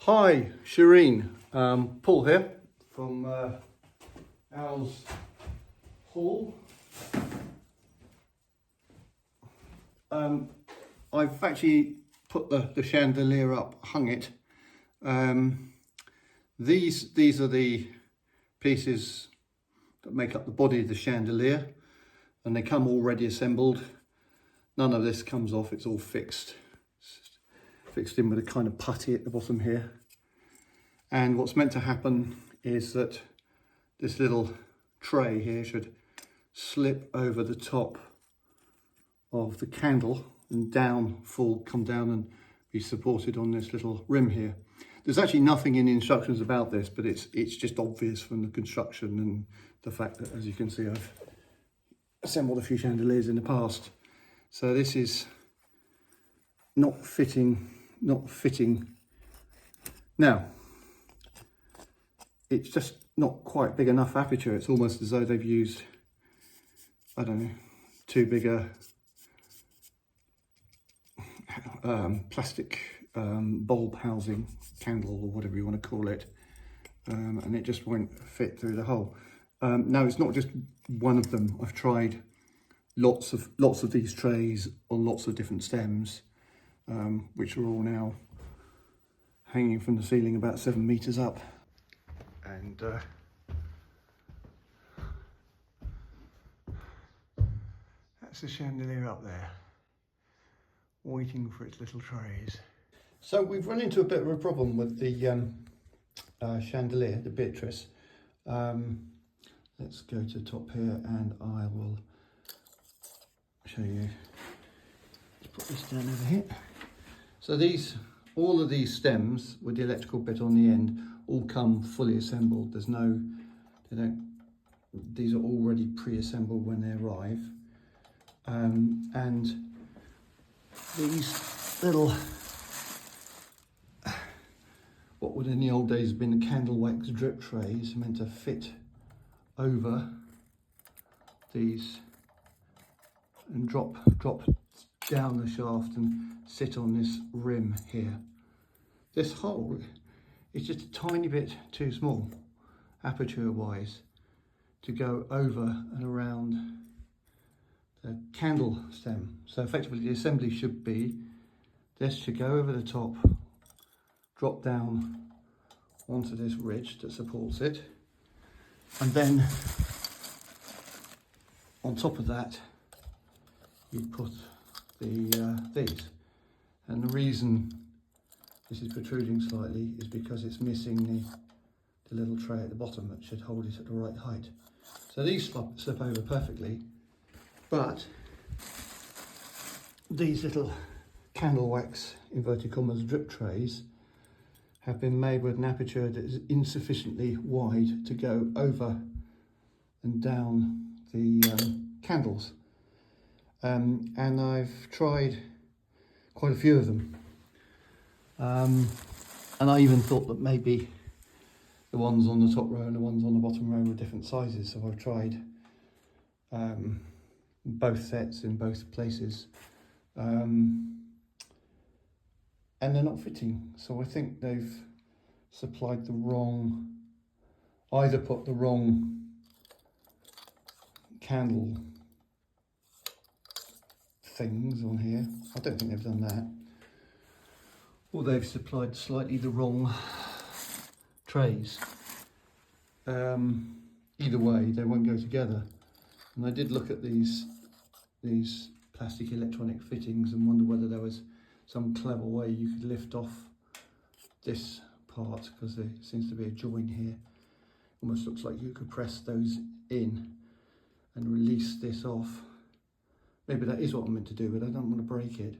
Hi, Shireen. Paul here from Owls Hall. I've actually put the chandelier up, hung it. These are the pieces that make up the body of the chandelier, and they come already assembled. None of this comes off, it's all fixed. Fixed in with a kind of putty at the bottom here. And what's meant to happen is that this little tray here should slip over the top of the candle and come down and be supported on this little rim here. There's actually nothing in the instructions about this, but it's just obvious from the construction and the fact that, as you can see, I've assembled a few chandeliers in the past. So this is not fitting. Now, it's just not quite big enough aperture. It's almost as though they've used, I don't know, too big a plastic bulb housing candle, or whatever you want to call it, and it just won't fit through the hole. Now, it's not just one of them. I've tried lots of these trays on lots of different stems, which are all now hanging from the ceiling about 7 meters up. And that's the chandelier up there, waiting for its little trays. So we've run into a bit of a problem with the chandelier, the Beatrice. Let's go to the top here and I will show you. Let's put this down over here. So all of these stems with the electrical bit on the end all come fully assembled. These are already pre-assembled when they arrive. And these little, what would in the old days have been the candle wax drip trays, are meant to fit over these and drop down the shaft and sit on this rim here. This hole is just a tiny bit too small, aperture wise, to go over and around the candle stem. So effectively the assembly should be, this should go over the top, drop down onto this ridge that supports it, and then on top of that you put these. And the reason this is protruding slightly is because it's missing the little tray at the bottom that should hold it at the right height. So these slip over perfectly, but these little candle wax, inverted commas, drip trays have been made with an aperture that is insufficiently wide to go over and down the candles. And I've tried quite a few of them. And I even thought that maybe the ones on the top row and the ones on the bottom row were different sizes. So I've tried both sets in both places. And they're not fitting. So I think they've supplied the wrong, either put the wrong candle things on here. I don't think they've done that. Or they've supplied slightly the wrong trays. Either way, they won't go together. And I did look at these plastic electronic fittings and wonder whether there was some clever way you could lift off this part, because there seems to be a join here. Almost looks like you could press those in and release this off. Maybe that is what I'm meant to do, but I don't want to break it.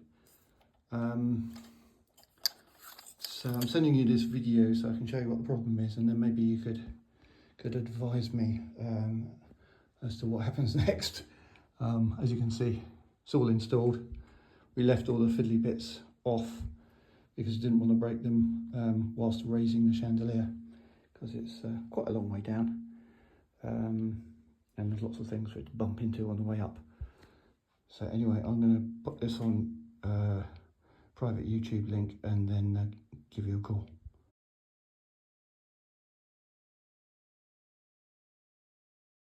So I'm sending you this video so I can show you what the problem is, and then maybe you could advise me as to what happens next. As you can see, it's all installed. We left all the fiddly bits off because we didn't want to break them whilst raising the chandelier, because it's quite a long way down, and there's lots of things for it to bump into on the way up. So anyway, I'm going to put this on private YouTube link and then give you a call.